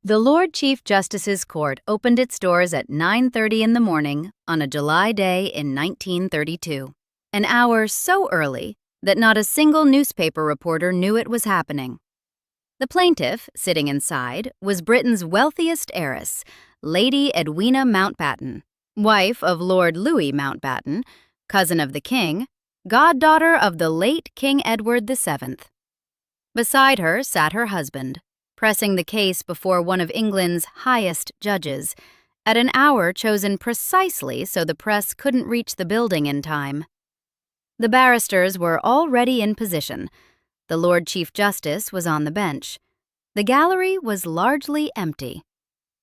The Lord Chief Justice's Court opened its doors at 9:30 in the morning on a July day in 1932, an hour so early that not a single newspaper reporter knew it was happening. The plaintiff, sitting inside, was Britain's wealthiest heiress, Lady Edwina Mountbatten, wife of Lord Louis Mountbatten, cousin of the king, goddaughter of the late King Edward VII. Beside her sat her husband, pressing the case before one of England's highest judges, at an hour chosen precisely so the press couldn't reach the building in time. The barristers were already in position. The Lord Chief Justice was on the bench. The gallery was largely empty.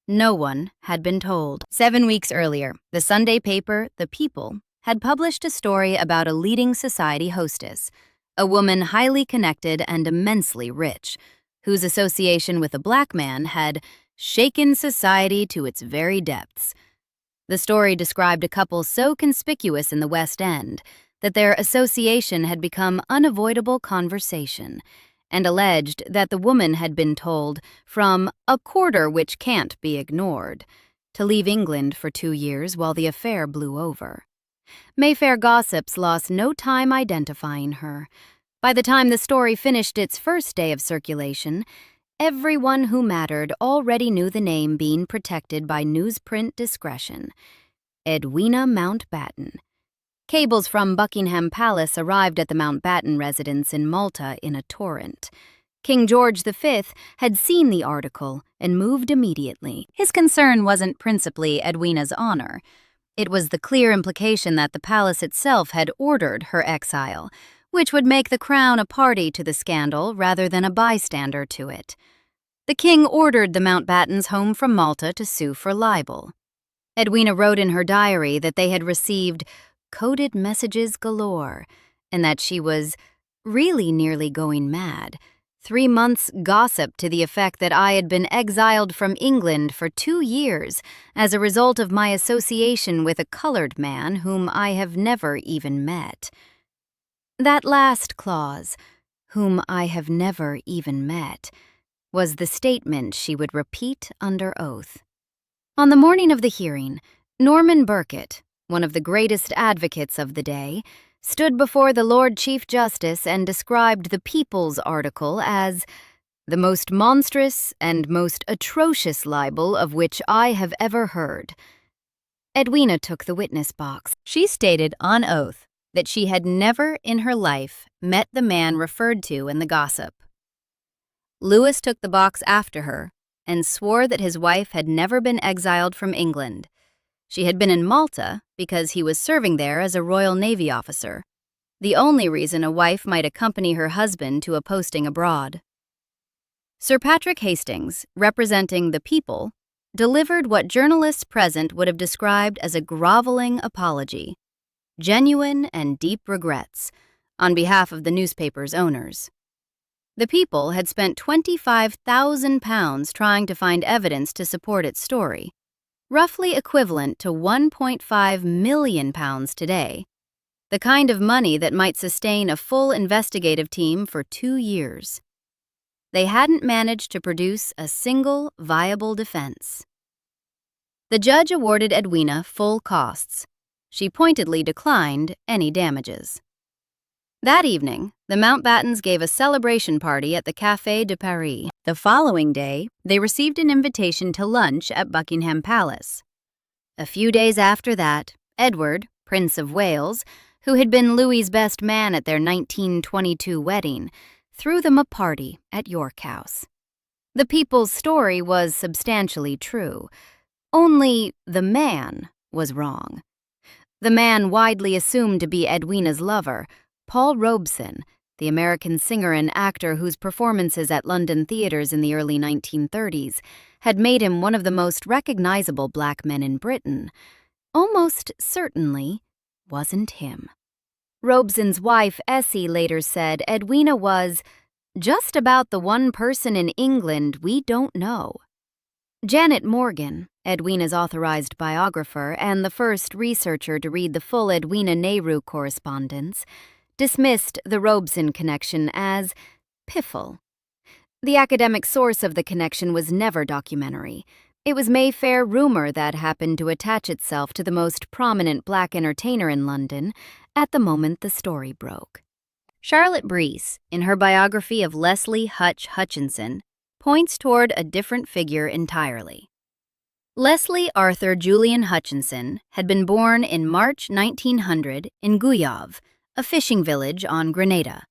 No one had been told. 7 weeks earlier, the Sunday paper, The People, had published a story about a leading society hostess, a woman highly connected and immensely rich, whose association with a black man had shaken society to its very depths. The story described a couple so conspicuous in the West End that their association had become unavoidable conversation, and alleged that the woman had been told, from a quarter which can't be ignored, to leave England for 2 years while the affair blew over. Mayfair gossips lost no time identifying her. By the time the story finished its first day of circulation, everyone who mattered already knew the name being protected by newsprint discretion: Edwina Mountbatten. Cables from Buckingham Palace arrived at the Mountbatten residence in Malta in a torrent. King George V had seen the article and moved immediately. His concern wasn't principally Edwina's honor. It was the clear implication that the palace itself had ordered her exile, which would make the crown a party to the scandal rather than a bystander to it. The king ordered the Mountbattens home from Malta to sue for libel. Edwina wrote in her diary that they had received coded messages galore, and that she was really nearly going mad. 3 months' gossip to the effect that I had been exiled from England for 2 years as a result of my association with a colored man whom I have never even met. That last clause, "whom I have never even met," was the statement she would repeat under oath. On the morning of the hearing, Norman Burkitt, one of the greatest advocates of the day, stood before the Lord Chief Justice and described the People's article as the most monstrous and most atrocious libel of which I have ever heard. Edwina took the witness box. She stated on oath that she had never in her life met the man referred to in the gossip. Louis took the box after her and swore that his wife had never been exiled from England. She had been in Malta because he was serving there as a Royal Navy officer, the only reason a wife might accompany her husband to a posting abroad. Sir Patrick Hastings, representing the People, delivered what journalists present would have described as a groveling apology, genuine and deep regrets, on behalf of the newspaper's owners. The People had spent £25,000 trying to find evidence to support its story, roughly equivalent to £1.5 million today, the kind of money that might sustain a full investigative team for 2 years. They hadn't managed to produce a single viable defense. The judge awarded Edwina full costs. She pointedly declined any damages. That evening, the Mountbattens gave a celebration party at the Café de Paris. The following day, they received an invitation to lunch at Buckingham Palace. A few days after that, Edward, Prince of Wales, who had been Louis's best man at their 1922 wedding, threw them a party at York House. The People's story was substantially true, only the man was wrong. The man widely assumed to be Edwina's lover, Paul Robeson, the American singer and actor whose performances at London theaters in the early 1930s had made him one of the most recognizable black men in Britain, almost certainly wasn't him. Robeson's wife, Essie, later said Edwina was just about the one person in England we don't know. Janet Morgan, Edwina's authorized biographer and the first researcher to read the full Edwina-Nehru correspondence, dismissed the Robeson connection as piffle. The academic source of the connection was never documentary. It was Mayfair rumor that happened to attach itself to the most prominent black entertainer in London at the moment the story broke. Charlotte Breese, in her biography of Leslie Hutchinson, points toward a different figure entirely. Leslie Arthur Julian Hutchinson had been born in March 1900 in Guyave, a fishing village on Grenada.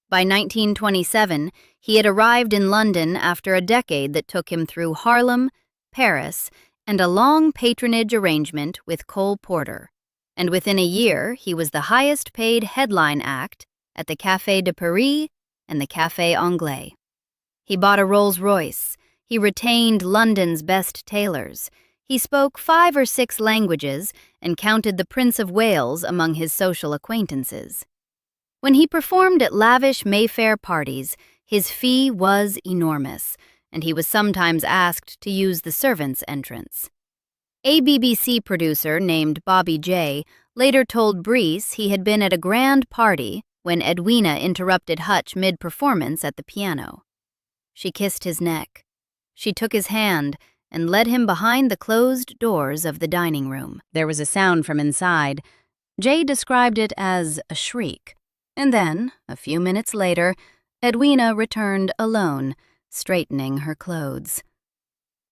By 1927, he had arrived in London after a decade that took him through Harlem, Paris, and a long patronage arrangement with Cole Porter, and within a year he was the highest-paid headline act at the Café de Paris and the Café Anglais. He bought a Rolls-Royce, he retained London's best tailors, he spoke 5 or 6 languages and counted the Prince of Wales among his social acquaintances. When he performed at lavish Mayfair parties, his fee was enormous, and he was sometimes asked to use the servants' entrance. A BBC producer named Bobby J. later told Breese he had been at a grand party when Edwina interrupted Hutch mid-performance at the piano. She kissed his neck. She took his hand and led him behind the closed doors of the dining room. There was a sound from inside. Jay described it as a shriek. And then, a few minutes later, Edwina returned alone, straightening her clothes.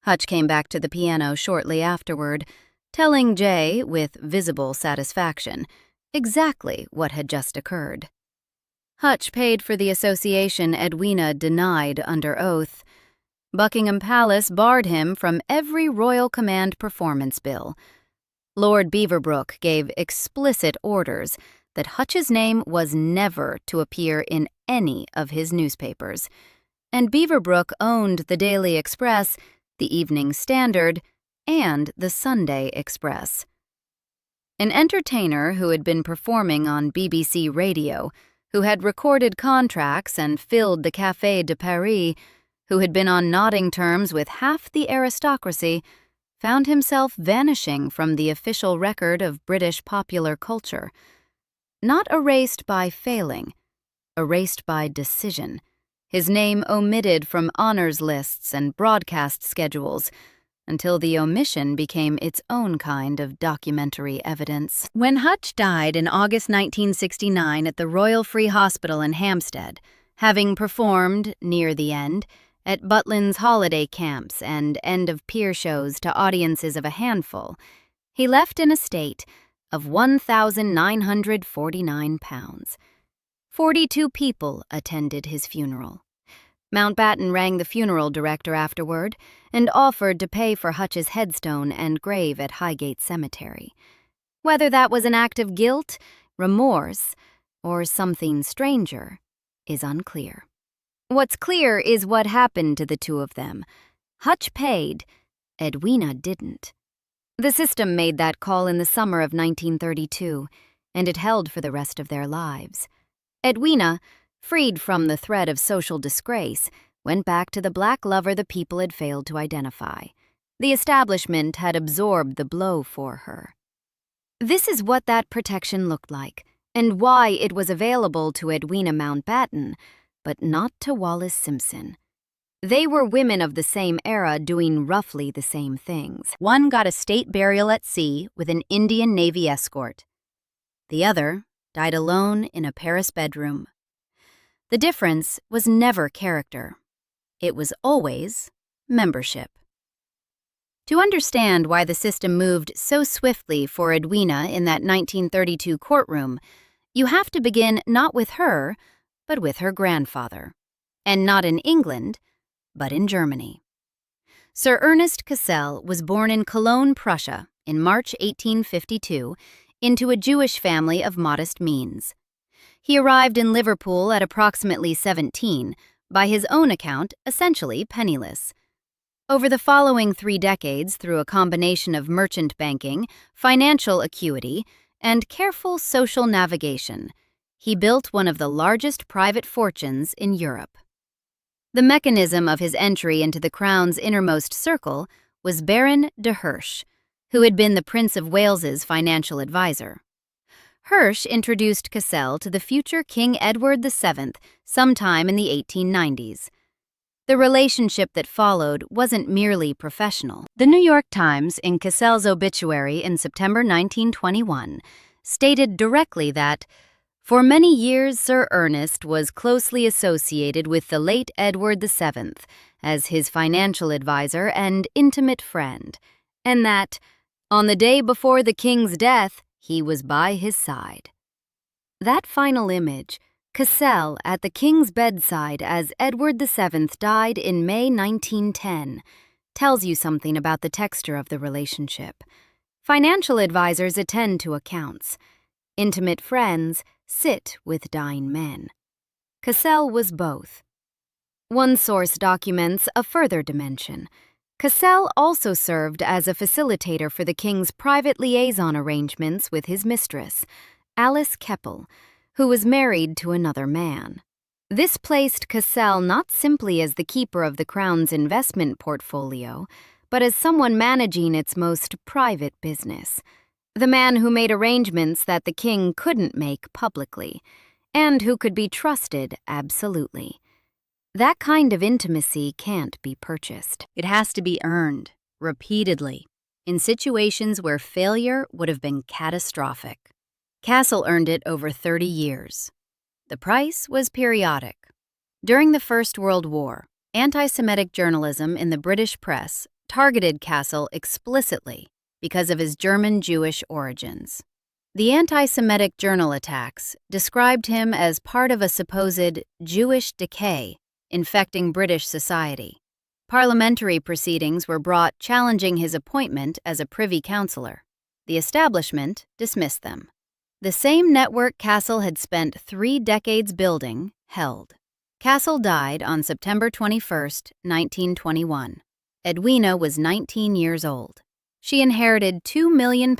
Hutch came back to the piano shortly afterward, telling Jay, with visible satisfaction, exactly what had just occurred. Hutch paid for the association Edwina denied under oath. Buckingham Palace barred him from every Royal Command performance bill. Lord Beaverbrook gave explicit orders that Hutch's name was never to appear in any of his newspapers, and Beaverbrook owned the Daily Express, the Evening Standard, and the Sunday Express. An entertainer who had been performing on BBC Radio, who had recorded contracts and filled the Café de Paris, who had been on nodding terms with half the aristocracy, found himself vanishing from the official record of British popular culture. Not erased by failing, erased by decision, his name omitted from honors lists and broadcast schedules until the omission became its own kind of documentary evidence. When Hutch died in August 1969 at the Royal Free Hospital in Hampstead, having performed, near the end, at Butlin's holiday camps and end-of-pier shows to audiences of a handful, he left an estate of £1,949. 42 people attended his funeral. Mountbatten rang the funeral director afterward and offered to pay for Hutch's headstone and grave at Highgate Cemetery. Whether that was an act of guilt, remorse, or something stranger is unclear. What's clear is what happened to the two of them. Hutch paid, Edwina didn't. The system made that call in the summer of 1932, and it held for the rest of their lives. Edwina, freed from the threat of social disgrace, went back to the black lover the people had failed to identify. The establishment had absorbed the blow for her. This is what that protection looked like, and why it was available to Edwina Mountbatten, but not to Wallace Simpson. They were women of the same era doing roughly the same things. One got a state burial at sea with an Indian Navy escort. The other died alone in a Paris bedroom. The difference was never character. It was always membership. To understand why the system moved so swiftly for Edwina in that 1932 courtroom, you have to begin not with her, but with her grandfather. And not in England, but in Germany. Sir Ernest Cassell was born in Cologne, Prussia, in March 1852, into a Jewish family of modest means. He arrived in Liverpool at approximately 17, by his own account, essentially penniless. Over the following 3 decades, through a combination of merchant banking, financial acuity, and careful social navigation, he built one of the largest private fortunes in Europe. The mechanism of his entry into the Crown's innermost circle was Baron de Hirsch, who had been the Prince of Wales's financial advisor. Hirsch introduced Cassell to the future King Edward VII sometime in the 1890s. The relationship that followed wasn't merely professional. The New York Times, in Cassell's obituary in September 1921, stated directly that, "For many years Sir Ernest was closely associated with the late Edward VII as his financial advisor and intimate friend, and that, on the day before the king's death, he was by his side." That final image, Cassell at the king's bedside as Edward VII died in May 1910, tells you something about the texture of the relationship. Financial advisors attend to accounts. Intimate friends sit with dying men. Cassell was both. One source documents a further dimension. Cassell also served as a facilitator for the king's private liaison arrangements with his mistress, Alice Keppel, who was married to another man. This placed Cassell not simply as the keeper of the Crown's investment portfolio, but as someone managing its most private business, the man who made arrangements that the king couldn't make publicly, and who could be trusted absolutely. That kind of intimacy can't be purchased. It has to be earned, repeatedly, in situations where failure would have been catastrophic. Cassell earned it over 30 years. The price was periodic. During the First World War, anti-Semitic journalism in the British press targeted Cassell explicitly because of his German Jewish origins. The anti-Semitic journal attacks described him as part of a supposed Jewish decay infecting British society. Parliamentary proceedings were brought challenging his appointment as a Privy Councillor. The establishment dismissed them. The same network Cassell had spent 3 decades building held. Cassell died on September 21, 1921. Edwina was 19 years old. She inherited £2 million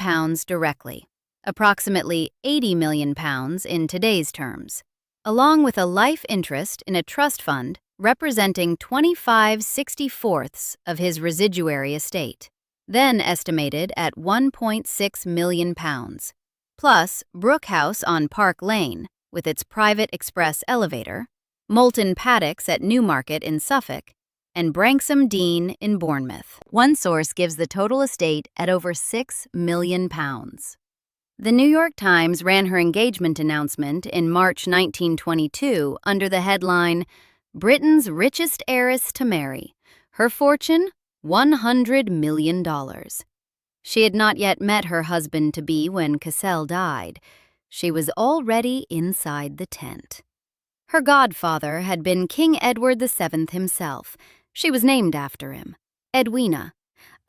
directly, approximately £80 million in today's terms, along with a life interest in a trust fund representing 25/64 of his residuary estate, then estimated at £1.6 million. Plus Brook House on Park Lane, with its private express elevator, Moulton Paddocks at Newmarket in Suffolk, and Branksome Dean in Bournemouth. One source gives the total estate at over £6 million. The New York Times ran her engagement announcement in March 1922 under the headline, "Britain's Richest Heiress to Marry. Her fortune, $100 million." She had not yet met her husband-to-be when Cassell died. She was already inside the tent. Her godfather had been King Edward VII himself. She was named after him, Edwina,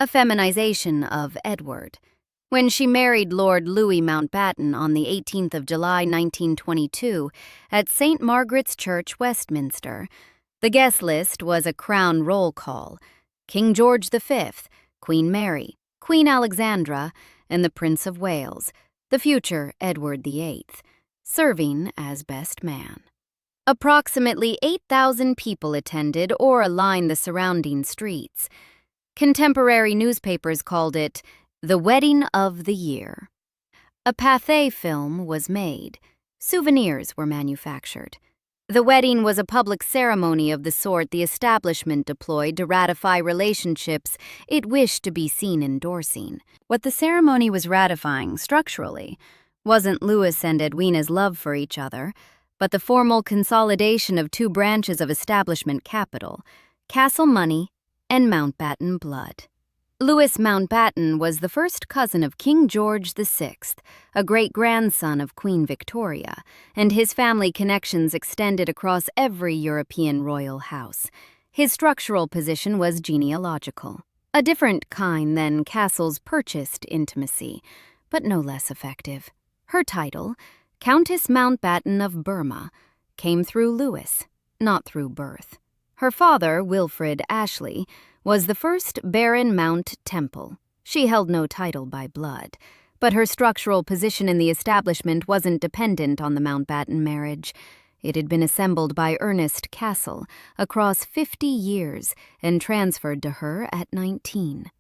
a feminization of Edward. When she married Lord Louis Mountbatten on the 18th of July 1922 at St. Margaret's Church, Westminster, the guest list was a crown roll call: King George V, Queen Mary, Queen Alexandra, and the Prince of Wales, the future Edward VIII, serving as best man. Approximately 8,000 people attended or lined the surrounding streets. Contemporary newspapers called it the wedding of the year. A pathé film was made. Souvenirs were manufactured. The wedding was a public ceremony of the sort the establishment deployed to ratify relationships it wished to be seen endorsing. What the ceremony was ratifying structurally wasn't Louis and Edwina's love for each other, but the formal consolidation of 2 branches of establishment capital, Cassell money and Mountbatten blood. Louis Mountbatten was the first cousin of King George VI, a great-grandson of Queen Victoria, and his family connections extended across every European royal house. His structural position was genealogical, a different kind than Cassell's purchased intimacy, but no less effective. Her title, Countess Mountbatten of Burma, came through Louis, not through birth. Her father, Wilfrid Ashley, was the first Baron Mount Temple. She held no title by blood, but her structural position in the establishment wasn't dependent on the Mountbatten marriage. It had been assembled by Ernest Cassell across 50 years and transferred to her at 19.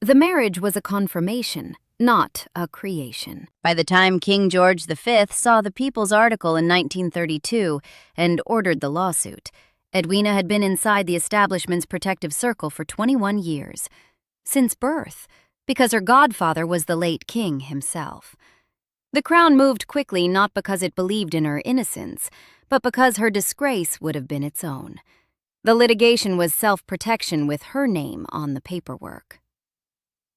The marriage was a confirmation, not a creation. By the time King George V saw the People's article in 1932 and ordered the lawsuit, Edwina had been inside the establishment's protective circle for 21 years, since birth, because her godfather was the late king himself. The crown moved quickly not because it believed in her innocence, but because her disgrace would have been its own. The litigation was self-protection with her name on the paperwork.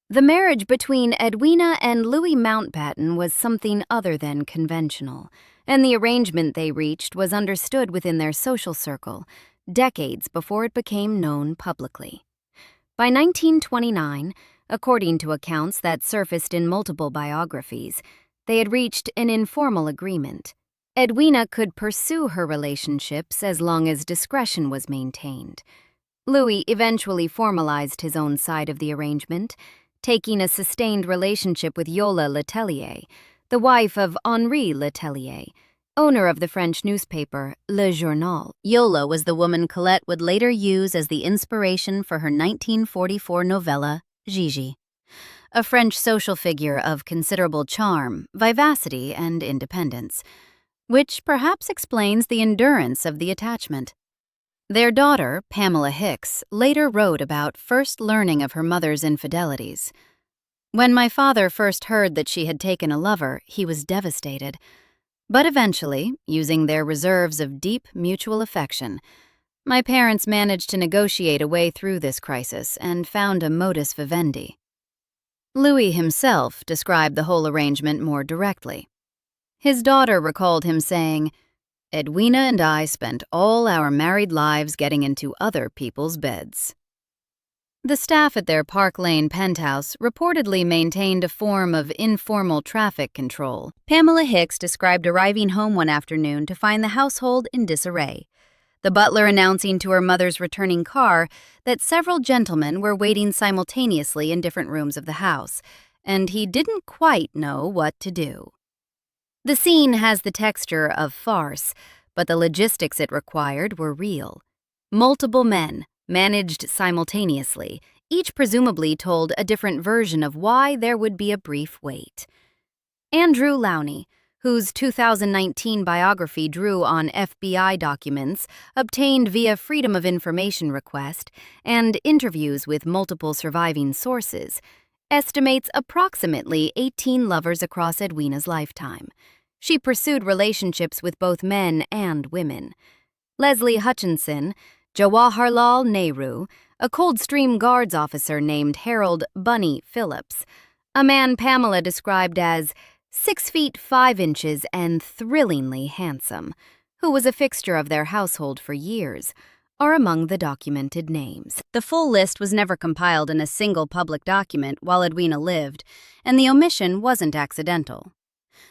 The marriage between Edwina and Louis Mountbatten was something other than conventional, and the arrangement they reached was understood within their social circle, decades before it became known publicly. By 1929, according to accounts that surfaced in multiple biographies, they had reached an informal agreement. Edwina could pursue her relationships as long as discretion was maintained. Louis eventually formalized his own side of the arrangement, taking a sustained relationship with Yola Letellier, the wife of Henri Letellier, owner of the French newspaper Le Journal. Yola was the woman Colette would later use as the inspiration for her 1944 novella, Gigi, a French social figure of considerable charm, vivacity, and independence, which perhaps explains the endurance of the attachment. Their daughter, Pamela Hicks, later wrote about first learning of her mother's infidelities. "When my father first heard that she had taken a lover, he was devastated. But eventually, using their reserves of deep mutual affection, my parents managed to negotiate a way through this crisis and found a modus vivendi." Louis himself described the whole arrangement more directly. His daughter recalled him saying, "Edwina and I spent all our married lives getting into other people's beds." The staff at their Park Lane penthouse reportedly maintained a form of informal traffic control. Pamela Hicks described arriving home one afternoon to find the household in disarray, the butler announcing to her mother's returning car that several gentlemen were waiting simultaneously in different rooms of the house, and he didn't quite know what to do. The scene has the texture of farce, but the logistics it required were real. Multiple men, managed simultaneously, each presumably told a different version of why there would be a brief wait. Andrew Lowney, whose 2019 biography drew on FBI documents obtained via Freedom of Information request and interviews with multiple surviving sources, estimates approximately 18 lovers across Edwina's lifetime. She pursued relationships with both men and women. Leslie Hutchinson, Jawaharlal Nehru, a Coldstream Guards officer named Harold Bunny Phillips, a man Pamela described as 6 feet 5 inches and thrillingly handsome, who was a fixture of their household for years, are among the documented names. The full list was never compiled in a single public document while Edwina lived, and the omission wasn't accidental.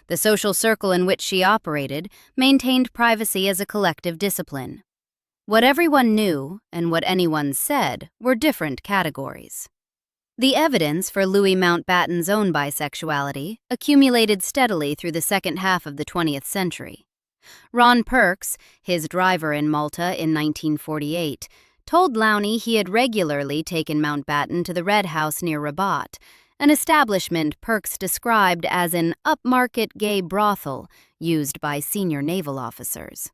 The social circle in which she operated maintained privacy as a collective discipline. What everyone knew and what anyone said were different categories. The evidence for Louis Mountbatten's own bisexuality accumulated steadily through the second half of the 20th century. Ron Perks, his driver in Malta in 1948, told Lowney he had regularly taken Mountbatten to the Red House near Rabat, an establishment Perks described as an upmarket gay brothel used by senior naval officers.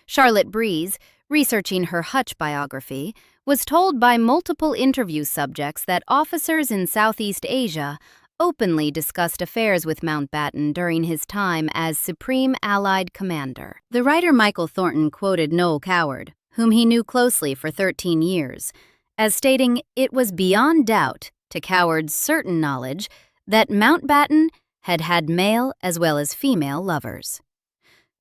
Charlotte Breeze, researching her Hutch biography, was told by multiple interview subjects that officers in Southeast Asia openly discussed affairs with Mountbatten during his time as Supreme Allied Commander. The writer Michael Thornton quoted Noel Coward, whom he knew closely for 13 years, as stating it was beyond doubt to Coward's certain knowledge that Mountbatten had had male as well as female lovers.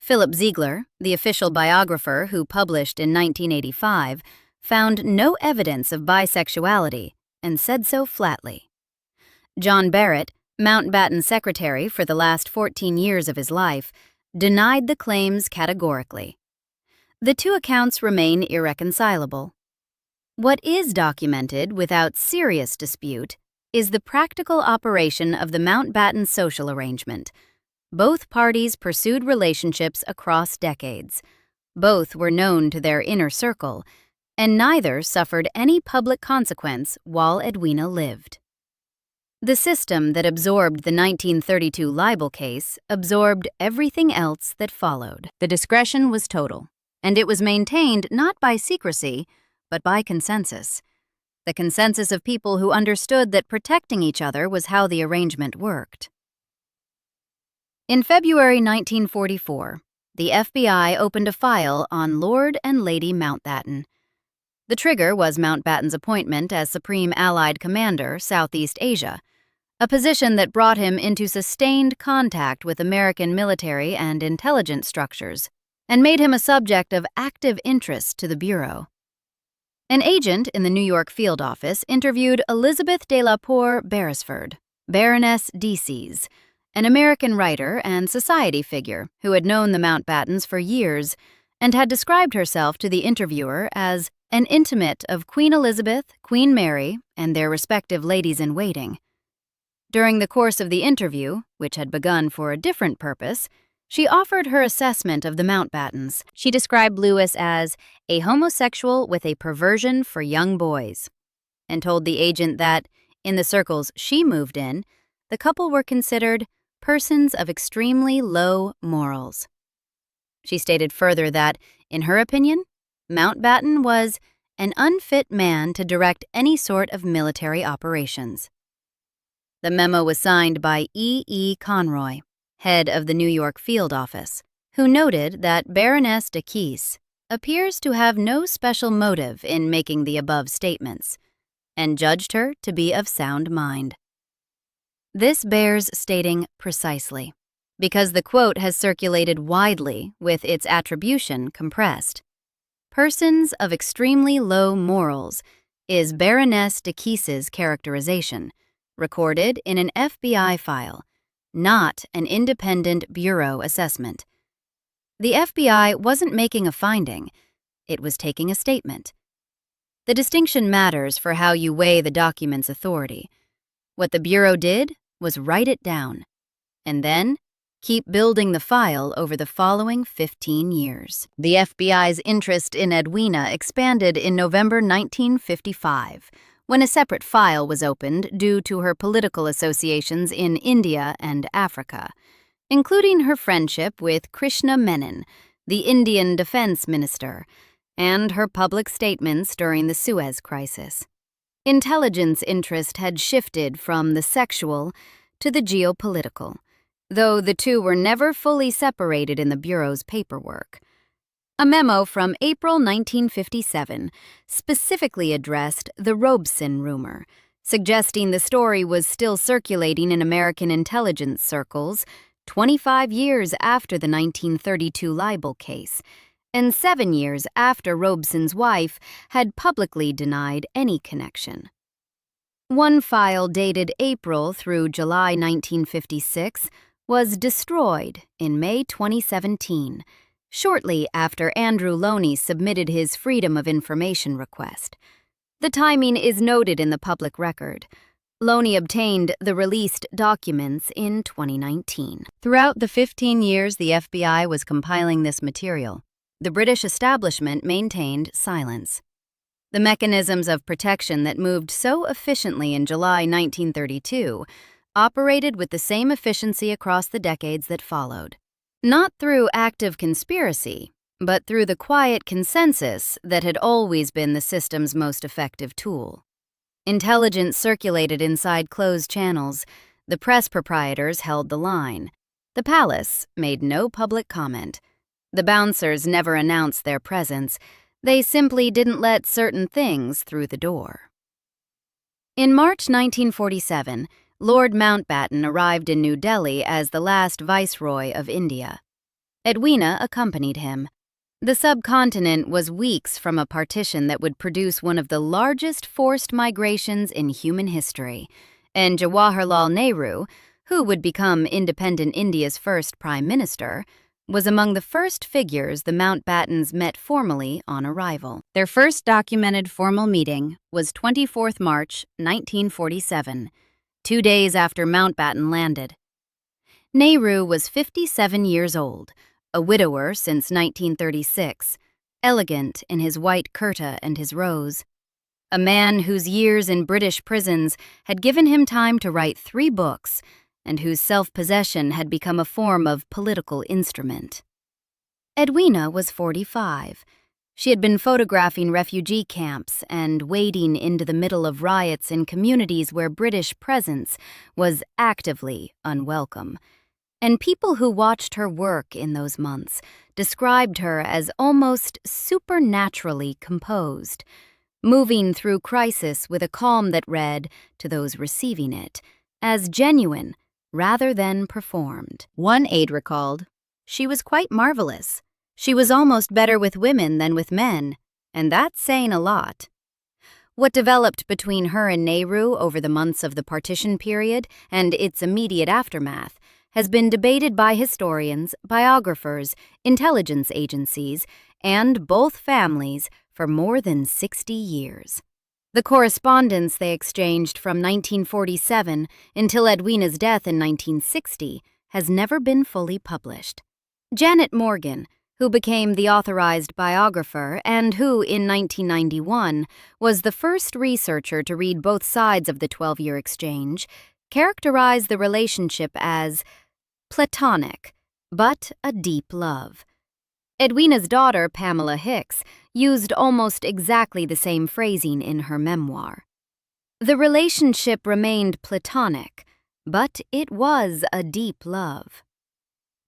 Philip Ziegler, the official biographer who published in 1985, found no evidence of bisexuality and said so flatly. John Barrett, Mountbatten's secretary for the last 14 years of his life, denied the claims categorically. The two accounts remain irreconcilable. What is documented without serious dispute is the practical operation of the Mountbatten social arrangement. Both parties pursued relationships across decades. Both were known to their inner circle, and neither suffered any public consequence while Edwina lived. The system that absorbed the 1932 libel case absorbed everything else that followed. The discretion was total. and it was maintained not by secrecy, but by consensus. The consensus of people who understood that protecting each other was how the arrangement worked. In February 1944, the FBI opened a file on Lord and Lady Mountbatten. The trigger was Mountbatten's appointment as Supreme Allied Commander, Southeast Asia, a position that brought him into sustained contact with American military and intelligence structures and made him a subject of active interest to the Bureau. An agent in the New York field office interviewed Elizabeth de la Poer Beresford, Baroness Decies, an American writer and society figure who had known the Mountbattens for years and had described herself to the interviewer as an intimate of Queen Elizabeth, Queen Mary, and their respective ladies-in-waiting. During the course of the interview, which had begun for a different purpose, she offered her assessment of the Mountbattens. She described Louis as a homosexual with a perversion for young boys, and told the agent that, in the circles she moved in, the couple were considered persons of extremely low morals. She stated further that, in her opinion, Mountbatten was an unfit man to direct any sort of military operations. The memo was signed by E. Conroy, head of the New York field office, who noted that Baroness Decies appears to have no special motive in making the above statements, and judged her to be of sound mind. This bears stating precisely, because the quote has circulated widely with its attribution compressed. Persons of extremely low morals is Baroness Decies's characterization, recorded in an FBI file, not an independent Bureau assessment. The FBI wasn't making a finding, it was taking a statement. The distinction matters for how you weigh the document's authority. What the Bureau did was write it down, and then keep building the file over the following 15 years. The FBI's interest in Edwina expanded in November 1955, when a separate file was opened due to her political associations in India and Africa, including her friendship with Krishna Menon, the Indian defense minister, and her public statements during the Suez Crisis. Intelligence interest had shifted from the sexual to the geopolitical, though the two were never fully separated in the Bureau's paperwork. A memo from April 1957 specifically addressed the Robeson rumor, suggesting the story was still circulating in American intelligence circles 25 years after the 1932 libel case, and 7 years after Robeson's wife had publicly denied any connection. One file dated April through July 1956 was destroyed in May 2017, shortly after Andrew Loney submitted his Freedom of Information request. The timing is noted in the public record. Loney obtained the released documents in 2019. Throughout the 15 years the FBI was compiling this material, the British establishment maintained silence. The mechanisms of protection that moved so efficiently in July 1932 operated with the same efficiency across the decades that followed. Not through active conspiracy, but through the quiet consensus that had always been the system's most effective tool. Intelligence circulated inside closed channels. The press proprietors held the line. The palace made no public comment. The bouncers never announced their presence. They simply didn't let certain things through the door. In March 1947, Lord Mountbatten arrived in New Delhi as the last Viceroy of India. Edwina accompanied him. The subcontinent was weeks from a partition that would produce one of the largest forced migrations in human history, and Jawaharlal Nehru, who would become independent India's first Prime Minister, was among the first figures the Mountbattens met formally on arrival. Their first documented formal meeting was 24th March, 1947, 2 days after Mountbatten landed. Nehru was 57 years old, a widower since 1936, elegant in his white kurta and his rose. A man whose years in British prisons had given him time to write 3 books, and whose self-possession had become a form of political instrument. Edwina was 45. She had been photographing refugee camps and wading into the middle of riots in communities where British presence was actively unwelcome. And people who watched her work in those months described her as almost supernaturally composed, moving through crisis with a calm that read, to those receiving it, as genuine rather than performed. One aide recalled, "She was quite marvelous. She was almost better with women than with men, and that's saying a lot." What developed between her and Nehru over the months of the partition period and its immediate aftermath has been debated by historians, biographers, intelligence agencies, and both families for more than 60 years. The correspondence they exchanged from 1947 until Edwina's death in 1960 has never been fully published. Janet Morgan, who became the authorized biographer and who, in 1991, was the first researcher to read both sides of the 12-year exchange, characterized the relationship as platonic, but a deep love. Edwina's daughter, Pamela Hicks, used almost exactly the same phrasing in her memoir. The relationship remained platonic, but it was a deep love.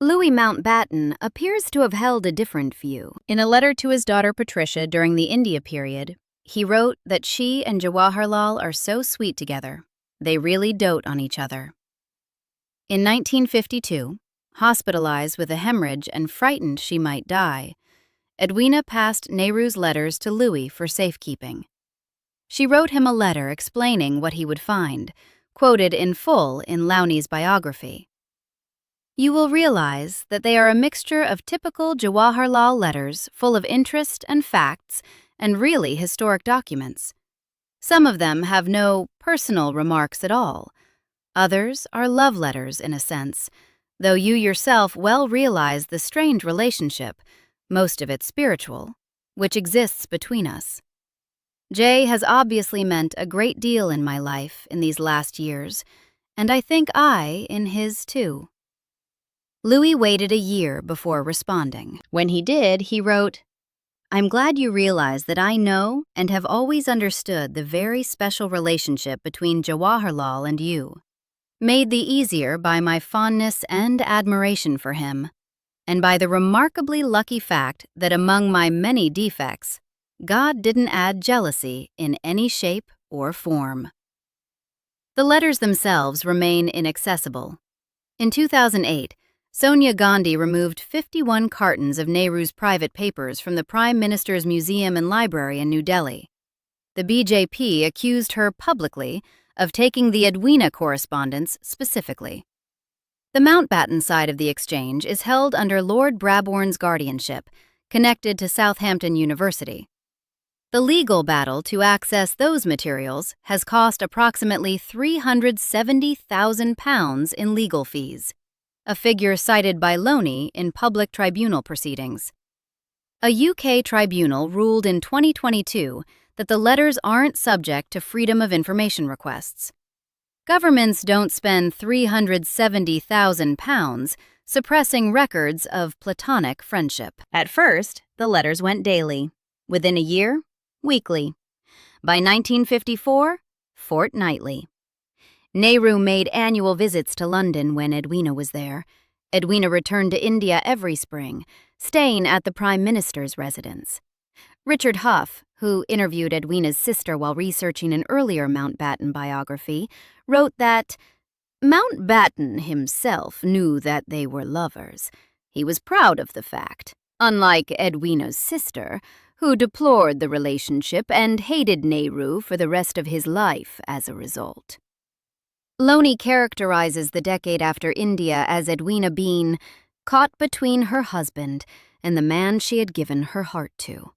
Louis Mountbatten appears to have held a different view. In a letter to his daughter Patricia during the India period, he wrote that she and Jawaharlal are so sweet together. They really dote on each other. In 1952, hospitalized with a hemorrhage and frightened she might die, Edwina passed Nehru's letters to Louis for safekeeping. She wrote him a letter explaining what he would find, quoted in full in Lowney's biography. "You will realize that they are a mixture of typical Jawaharlal letters full of interest and facts and really historic documents. Some of them have no personal remarks at all. Others are love letters in a sense, though you yourself well realize the strained relationship, most of it spiritual, which exists between us. Jay has obviously meant a great deal in my life in these last years, and I think I in his too." Louis waited a year before responding. When he did, he wrote, "I'm glad you realize that I know and have always understood the very special relationship between Jawaharlal and you, made the easier by my fondness and admiration for him, and by the remarkably lucky fact that among my many defects, God didn't add jealousy in any shape or form." The letters themselves remain inaccessible. In 2008, Sonia Gandhi removed 51 cartons of Nehru's private papers from the Prime Minister's Museum and Library in New Delhi. The BJP accused her publicly of taking the Edwina correspondence specifically. The Mountbatten side of the exchange is held under Lord Brabourne's guardianship, connected to Southampton University. The legal battle to access those materials has cost approximately £370,000 in legal fees, a figure cited by Lowney in public tribunal proceedings. A UK tribunal ruled in 2022 that the letters aren't subject to Freedom of Information requests. Governments don't spend £370,000 suppressing records of platonic friendship. At first, the letters went daily. Within a year, weekly. By 1954, fortnightly. Nehru made annual visits to London when Edwina was there. Edwina returned to India every spring, staying at the Prime Minister's residence. Richard Huff, who interviewed Edwina's sister while researching an earlier Mountbatten biography, wrote that Mountbatten himself knew that they were lovers. He was proud of the fact, unlike Edwina's sister, who deplored the relationship and hated Nehru for the rest of his life as a result. Lowney characterizes the decade after India as Edwina being caught between her husband and the man she had given her heart to.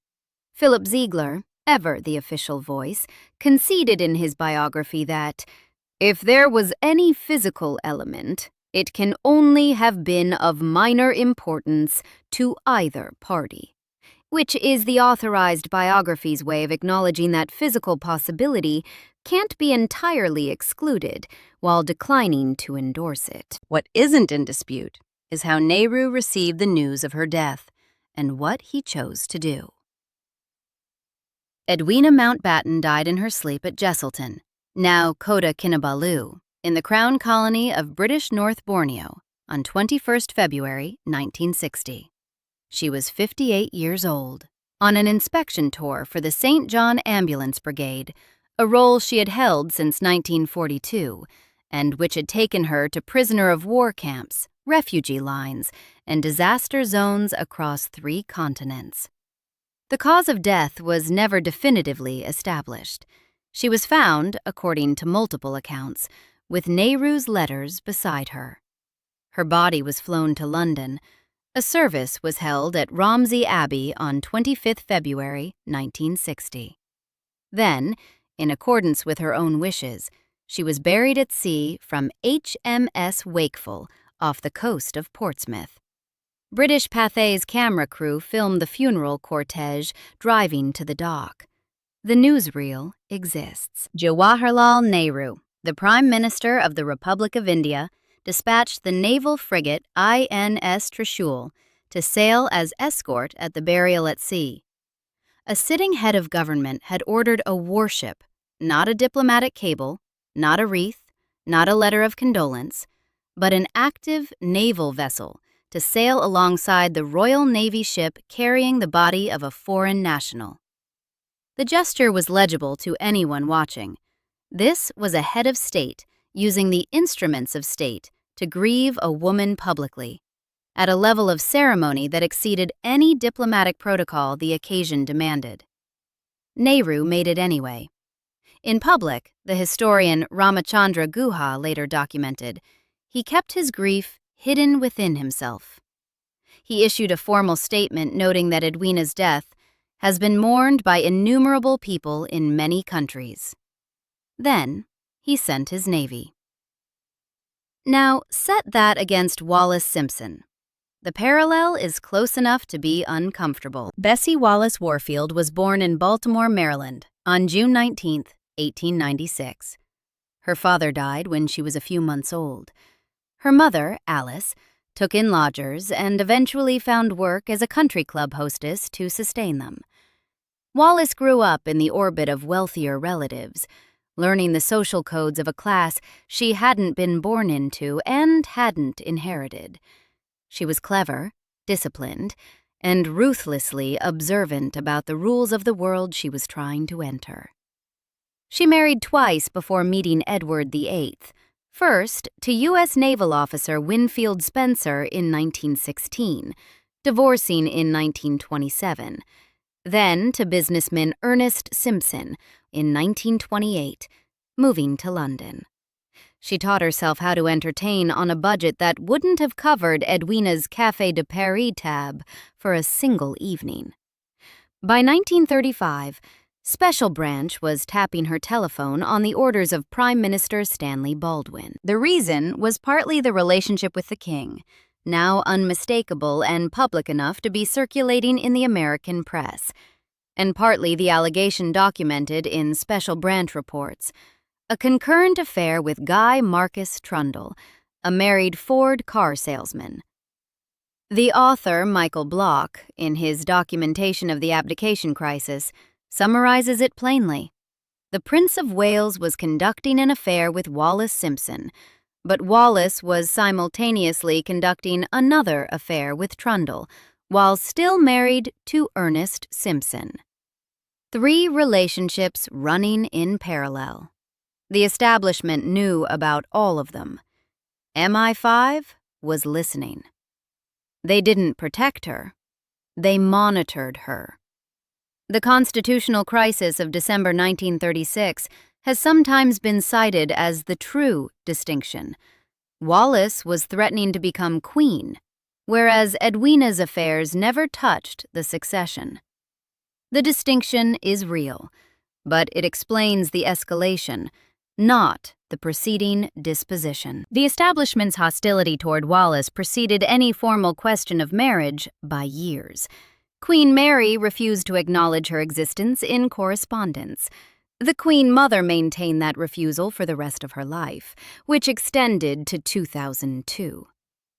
Philip Ziegler, ever the official voice, conceded in his biography that, "If there was any physical element, it can only have been of minor importance to either party," which is the authorized biography's way of acknowledging that physical possibility can't be entirely excluded while declining to endorse it. What isn't in dispute is how Nehru received the news of her death, and what he chose to do. Edwina Mountbatten died in her sleep at Jesselton, now Kota Kinabalu, in the Crown Colony of British North Borneo, on 21st February 1960. She was 58 years old, on an inspection tour for the St. John Ambulance Brigade, a role she had held since 1942, and which had taken her to prisoner of war camps, refugee lines, and disaster zones across 3 continents. The cause of death was never definitively established. She was found, according to multiple accounts, with Nehru's letters beside her. Her body was flown to London. A service was held at Romsey Abbey on 25th February 1960. Then, in accordance with her own wishes, she was buried at sea from HMS Wakeful off the coast of Portsmouth. British Pathé's camera crew filmed the funeral cortege driving to the dock. The newsreel exists. Jawaharlal Nehru, the Prime Minister of the Republic of India, dispatched the naval frigate INS Trishul to sail as escort at the burial at sea. A sitting head of government had ordered a warship, not a diplomatic cable, not a wreath, not a letter of condolence, but an active naval vessel to sail alongside the Royal Navy ship carrying the body of a foreign national. The gesture was legible to anyone watching. This was a head of state using the instruments of state to grieve a woman publicly, at a level of ceremony that exceeded any diplomatic protocol the occasion demanded. Nehru made it anyway. In public, the historian Ramachandra Guha later documented, he kept his grief hidden within himself. He issued a formal statement noting that Edwina's death has been mourned by innumerable people in many countries. Then, he sent his navy. Now, set that against Wallace Simpson. The parallel is close enough to be uncomfortable. Bessie Wallace Warfield was born in Baltimore, Maryland, on June 19, 1896. Her father died when she was a few months old. Her mother, Alice, took in lodgers and eventually found work as a country club hostess to sustain them. Wallis grew up in the orbit of wealthier relatives, learning the social codes of a class she hadn't been born into and hadn't inherited. She was clever, disciplined, and ruthlessly observant about the rules of the world she was trying to enter. She married twice before meeting Edward VIII, first to U.S. naval officer Winfield Spencer in 1916, divorcing in 1927, then to businessman Ernest Simpson in 1928, moving to London. She taught herself how to entertain on a budget that wouldn't have covered Edwina's Café de Paris tab for a single evening. By 1935, Special Branch was tapping her telephone on the orders of Prime Minister Stanley Baldwin. The reason was partly the relationship with the king, now unmistakable and public enough to be circulating in the American press, and partly the allegation documented in Special Branch reports, a concurrent affair with Guy Marcus Trundle, a married Ford car salesman. The author, Michael Bloch, in his documentation of the abdication crisis, summarizes it plainly. The Prince of Wales was conducting an affair with Wallace Simpson, but Wallis was simultaneously conducting another affair with Trundle, while still married to Ernest Simpson. 3 relationships running in parallel. The establishment knew about all of them. MI5 was listening. They didn't protect her. They monitored her. The constitutional crisis of December 1936 has sometimes been cited as the true distinction. Wallis was threatening to become queen, whereas Edwina's affairs never touched the succession. The distinction is real, but it explains the escalation, not the preceding disposition. The establishment's hostility toward Wallis preceded any formal question of marriage by years. Queen Mary refused to acknowledge her existence in correspondence. The Queen Mother maintained that refusal for the rest of her life, which extended to 2002.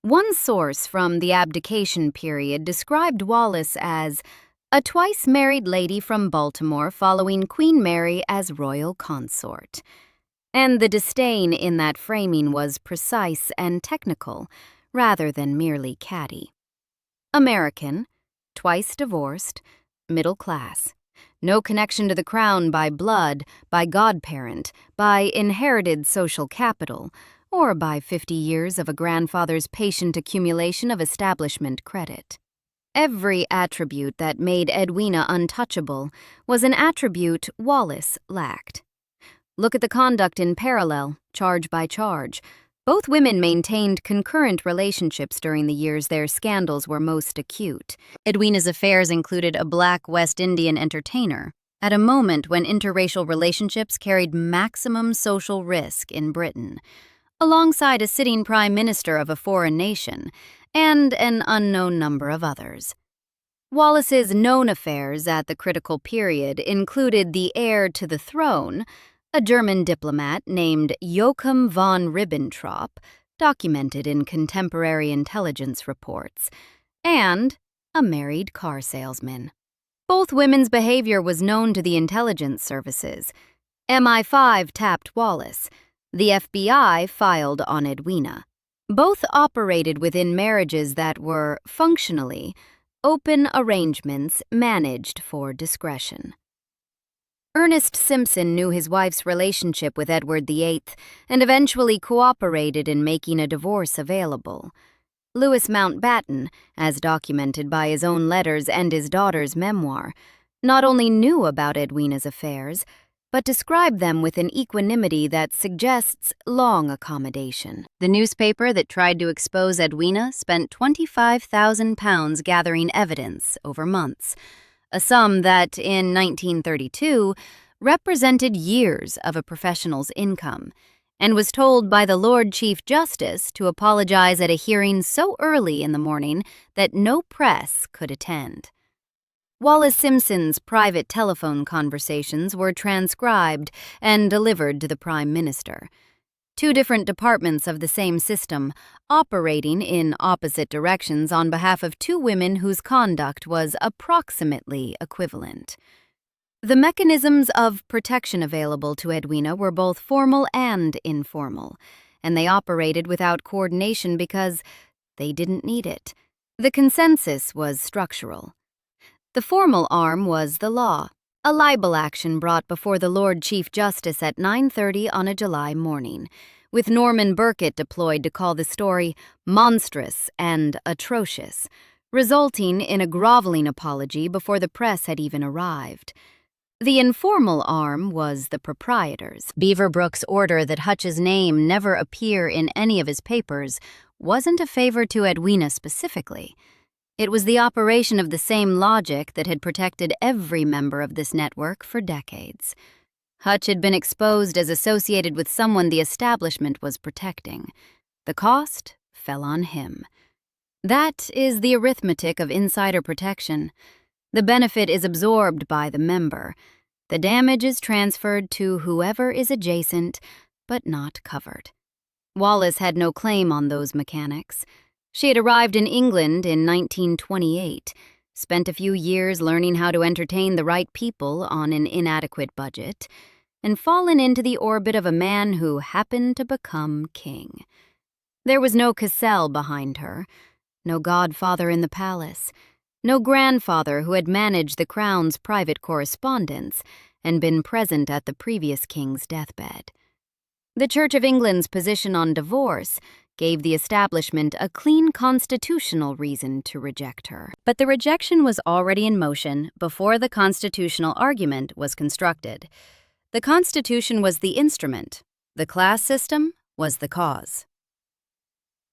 One source from the abdication period described Wallis as a twice-married lady from Baltimore following Queen Mary as royal consort. And the disdain in that framing was precise and technical, rather than merely catty. American, twice divorced, middle class. No connection to the crown by blood, by godparent, by inherited social capital, or by 50 years of a grandfather's patient accumulation of establishment credit. Every attribute that made Edwina untouchable was an attribute Wallis lacked. Look at the conduct in parallel, charge by charge. Both women maintained concurrent relationships during the years their scandals were most acute. Edwina's affairs included a black West Indian entertainer, at a moment when interracial relationships carried maximum social risk in Britain, alongside a sitting prime minister of a foreign nation, and an unknown number of others. Wallis's known affairs at the critical period included the heir to the throne, a German diplomat named Joachim von Ribbentrop, documented in contemporary intelligence reports, and a married car salesman. Both women's behavior was known to the intelligence services. MI5 tapped Wallis. The FBI filed on Edwina. Both operated within marriages that were, functionally, open arrangements managed for discretion. Ernest Simpson knew his wife's relationship with Edward VIII and eventually cooperated in making a divorce available. Louis Mountbatten, as documented by his own letters and his daughter's memoir, not only knew about Edwina's affairs, but described them with an equanimity that suggests long accommodation. The newspaper that tried to expose Edwina spent £25,000 gathering evidence over months, a sum that, in 1932, represented years of a professional's income, and was told by the Lord Chief Justice to apologize at a hearing so early in the morning that no press could attend. Wallace Simpson's private telephone conversations were transcribed and delivered to the Prime Minister. Two different departments of the same system, operating in opposite directions on behalf of two women whose conduct was approximately equivalent. The mechanisms of protection available to Edwina were both formal and informal, and they operated without coordination because they didn't need it. The consensus was structural. The formal arm was the law, a libel action brought before the Lord Chief Justice at 9:30 on a July morning, with Norman Burkett deployed to call the story monstrous and atrocious, resulting in a groveling apology before the press had even arrived. The informal arm was the proprietors. Beaverbrook's order that Hutch's name never appear in any of his papers wasn't a favor to Edwina specifically. It was the operation of the same logic that had protected every member of this network for decades. Hutch had been exposed as associated with someone the establishment was protecting. The cost fell on him. That is the arithmetic of insider protection. The benefit is absorbed by the member. The damage is transferred to whoever is adjacent, but not covered. Wallis had no claim on those mechanics. She had arrived in England in 1928, spent a few years learning how to entertain the right people on an inadequate budget, and fallen into the orbit of a man who happened to become king. There was no Cassell behind her, no godfather in the palace, no grandfather who had managed the crown's private correspondence and been present at the previous king's deathbed. The Church of England's position on divorce gave the establishment a clean constitutional reason to reject her. But the rejection was already in motion before the constitutional argument was constructed. The Constitution was the instrument. The class system was the cause.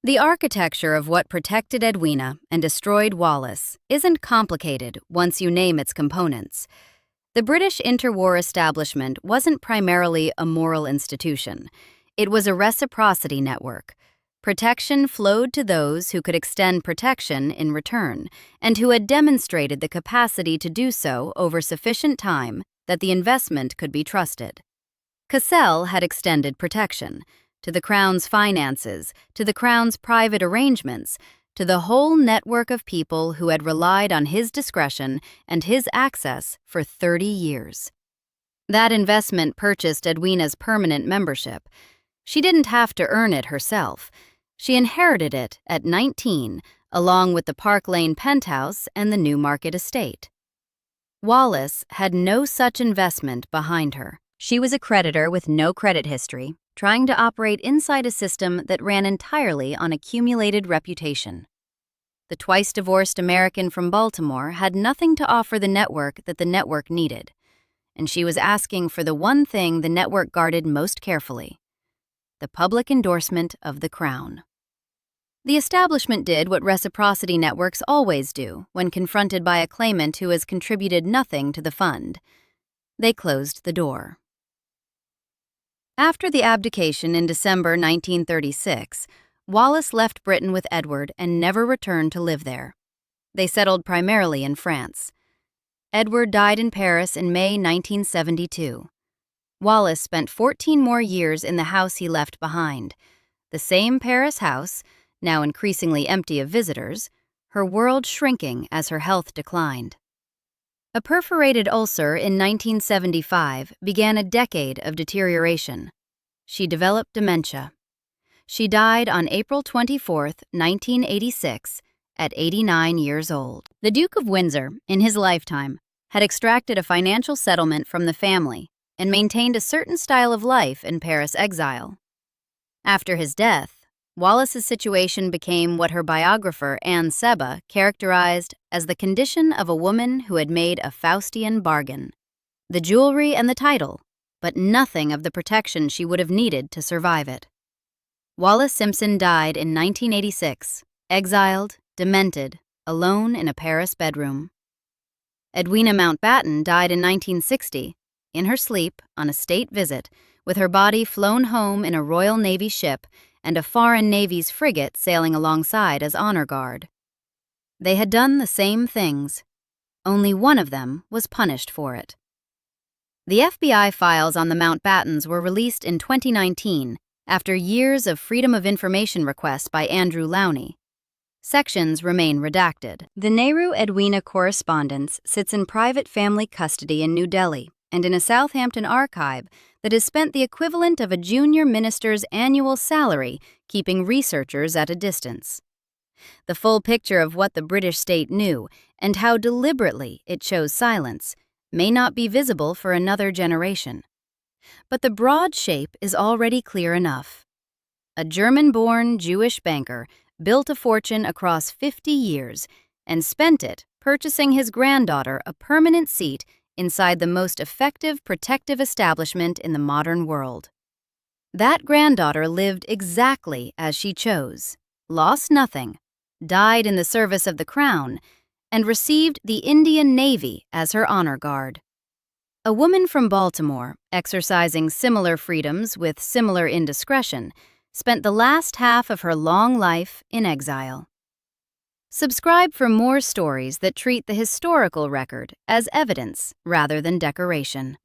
The architecture of what protected Edwina and destroyed Wallis isn't complicated once you name its components. The British interwar establishment wasn't primarily a moral institution. It was a reciprocity network. Protection flowed to those who could extend protection in return, and who had demonstrated the capacity to do so over sufficient time that the investment could be trusted. Cassell had extended protection. to the Crown's finances, to the Crown's private arrangements, to the whole network of people who had relied on his discretion and his access for 30 years. That investment purchased Edwina's permanent membership. She didn't have to earn it herself. She inherited it at 19, along with the Park Lane penthouse and the Newmarket estate. Wallis had no such investment behind her. She was a creditor with no credit history, trying to operate inside a system that ran entirely on accumulated reputation. The twice-divorced American from Baltimore had nothing to offer the network that the network needed, and she was asking for the one thing the network guarded most carefully: the public endorsement of the Crown. The establishment did what reciprocity networks always do when confronted by a claimant who has contributed nothing to the fund. They closed the door. After the abdication in December 1936, Wallis left Britain with Edward and never returned to live there. They settled primarily in France. Edward died in Paris in May 1972. Wallis spent 14 more years in the house he left behind, the same Paris house, now increasingly empty of visitors, her world shrinking as her health declined. A perforated ulcer in 1975 began a decade of deterioration. She developed dementia. She died on April 24, 1986, at 89 years old. The Duke of Windsor, in his lifetime, had extracted a financial settlement from the family and maintained a certain style of life in Paris exile. After his death, Wallis's situation became what her biographer Anne Seba characterized as the condition of a woman who had made a Faustian bargain: the jewelry and the title, but nothing of the protection she would have needed to survive it. Wallace Simpson died in 1986, exiled, demented, alone in a Paris bedroom. Edwina Mountbatten died in 1960, in her sleep on a state visit, with her body flown home in a Royal Navy ship and a foreign Navy's frigate sailing alongside as honor guard. They had done the same things. Only one of them was punished for it. The FBI files on the Mountbattens were released in 2019 after years of Freedom of Information requests by Andrew Lowney. Sections remain redacted. The Nehru-Edwina correspondence sits in private family custody in New Delhi and in a Southampton archive that has spent the equivalent of a junior minister's annual salary keeping researchers at a distance. The full picture of what the British state knew and how deliberately it chose silence may not be visible for another generation. But the broad shape is already clear enough. A German-born Jewish banker built a fortune across 50 years and spent it purchasing his granddaughter a permanent seat inside the most effective protective establishment in the modern world. That granddaughter lived exactly as she chose, lost nothing, died in the service of the Crown, and received the Indian Navy as her honor guard. A woman from Baltimore, exercising similar freedoms with similar indiscretion, spent the last half of her long life in exile. Subscribe for more stories that treat the historical record as evidence rather than decoration.